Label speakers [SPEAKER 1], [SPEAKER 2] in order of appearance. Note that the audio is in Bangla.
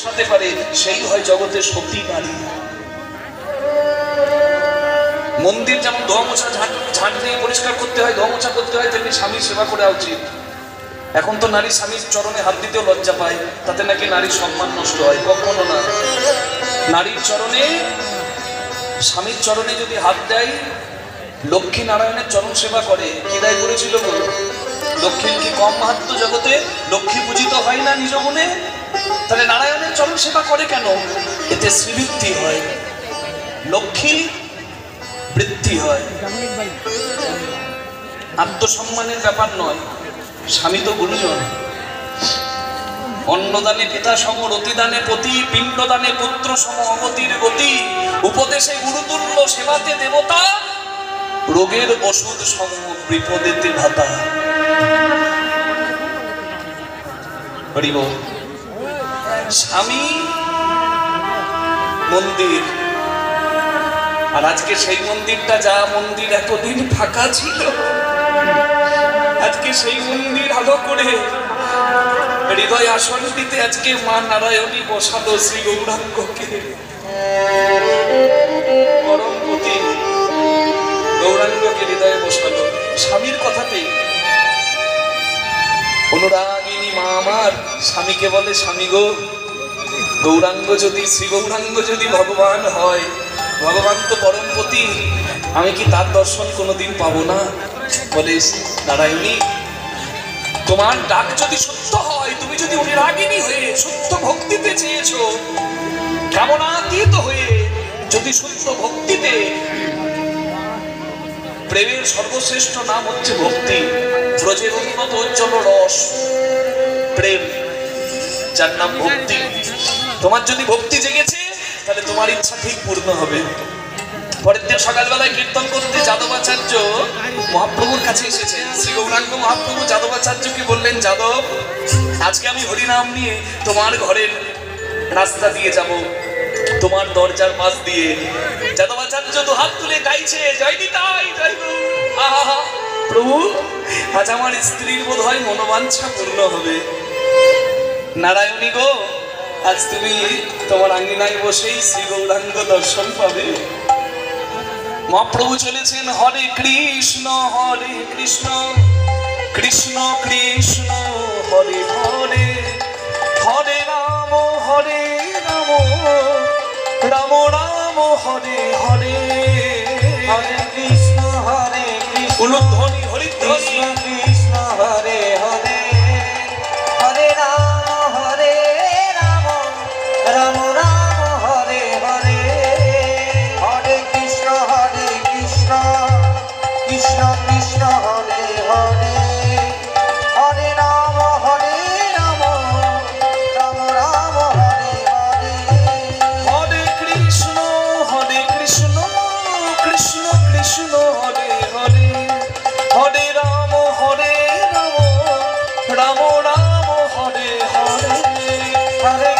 [SPEAKER 1] বসাতে পারে সেই হয় জগতের সতী নারী। মন্দির যেমন ধোয়া মোছা ঝাঁট দিয়ে পরিষ্কার করতে হয়, ধোয়া মোছা করতে হয়, তেমনি স্বামীর সেবা করা উচিত। এখন তো নারী স্বামীর চরণে হাত দিতেও লজ্জা পায়, তাতে নাকি নারীর সম্মান নষ্ট হয়। কখনো না। নারীর চরণে, স্বামীর চরণে যদি হাত দেয়, লক্ষ্মী নারায়ণের চরণ সেবা করে। কি দায় করেছিল গো? লক্ষ্মীর কি কম মাহাত্ম্য জগতে? লক্ষ্মী পূজিত হয় না নিজ গুণে? তাহলে নারায়ণের চরণ সেবা করে কেন? এতে শ্রীবৃদ্ধি হয়, লক্ষ্মী বৃদ্ধি হয়। আত্মসম্মানের ব্যাপার নয়। স্বামী তো গুরুজন। অন্নদানে পিতা সম, রতিদানে পতি, পিণ্ডদানে পুত্র সম, অগতির গতি, উপদেশে গুরুতুল্য, সেবাতে দেবতা, রোগের ওষুধ সম, বিপদেতে ভাতা। হরিব। স্বামী মন্দির, আর আজকে সেই মন্দিরটা, যা মন্দির এতদিন ফাঁকা ছিল, আজকে সেই মন্দির আলো করে হৃদয় আসনটিতে আজকে মা নারায়ণী বসালো শ্রী গৌরাঙ্গকে। পরমপতি গৌরাঙ্গকে হৃদয়ে বসালো স্বামীর কথাতে। অনুরাগিনী মা আমার স্বামীকে বলে, স্বামী গো, গৌরাঙ্গ যদি, শ্রী গৌরাঙ্গ যদি ভগবান হয়, ভগবান তো পরমপতি, আমি কি তার দর্শন কোনোদিন পাবো না? বলে, নারায়ণী, তোমার ডাক যদি সত্য হয়, তুমি যদি অনুরাগিনী হয়ে সত্য ভক্তিতে চেয়েছো, কামনাতীত হয়ে যদি সত্য ভক্তিতে, প্রেমের সর্বশ্রেষ্ঠ নাম হচ্ছে ভক্তি, ব্রজের উন্নত উজ্জ্বল রস প্রেম, যার নাম ভক্তি। তোমার যদি ভক্তি জেগেছে, তাহলে তোমার ইচ্ছা ঠিক পূর্ণ হবে। পরের দিন সকালবেলায় কীর্তন করতে যাদবাচার্য মহাপ্রভুর কাছে এসেছেন। শ্রী গৌরাঙ্গ মহাপ্রভু যাদবাচার্যকে বললেন, যাদব, আজকে আমি হরিনাম নিয়ে তোমার ঘরের রাস্তা দিয়ে যাব, তোমার দরজার পাশ দিয়ে। যাদবাচার্য দুহাত তুলে গাইছে, জয় নিতাই, জয় গৌর। আহা প্রভু, আজ আমার স্ত্রীর বোধ হয় মনোবাঞ্ছা পূর্ণ হবে। নারায়ণী গো, আজ তুমি তোমার আঙ্গিনায় বসেই শ্রী গৌরাঙ্গ দর্শন পাবে। মহাপ্রভু চলেছেন, হরে কৃষ্ণ কৃষ্ণ কৃষ্ণ হরে হরে, হরে রাম রাম রাম হরে হরে, হরে কৃষ্ণ উলুধ্বনি হরিধ্বনি, কৃষ্ণ হরে হরে, হরে রাম রাম রাম হরে হরে, হরে কৃষ্ণ কৃষ্ণ কৃষ্ণ হরে হরে, হরে রাম রাম রাম হরে হরে, হরে কৃষ্ণ কৃষ্ণ কৃষ্ণ হরে হরে, হরে রাম রাম রাম হরে হরে, হরে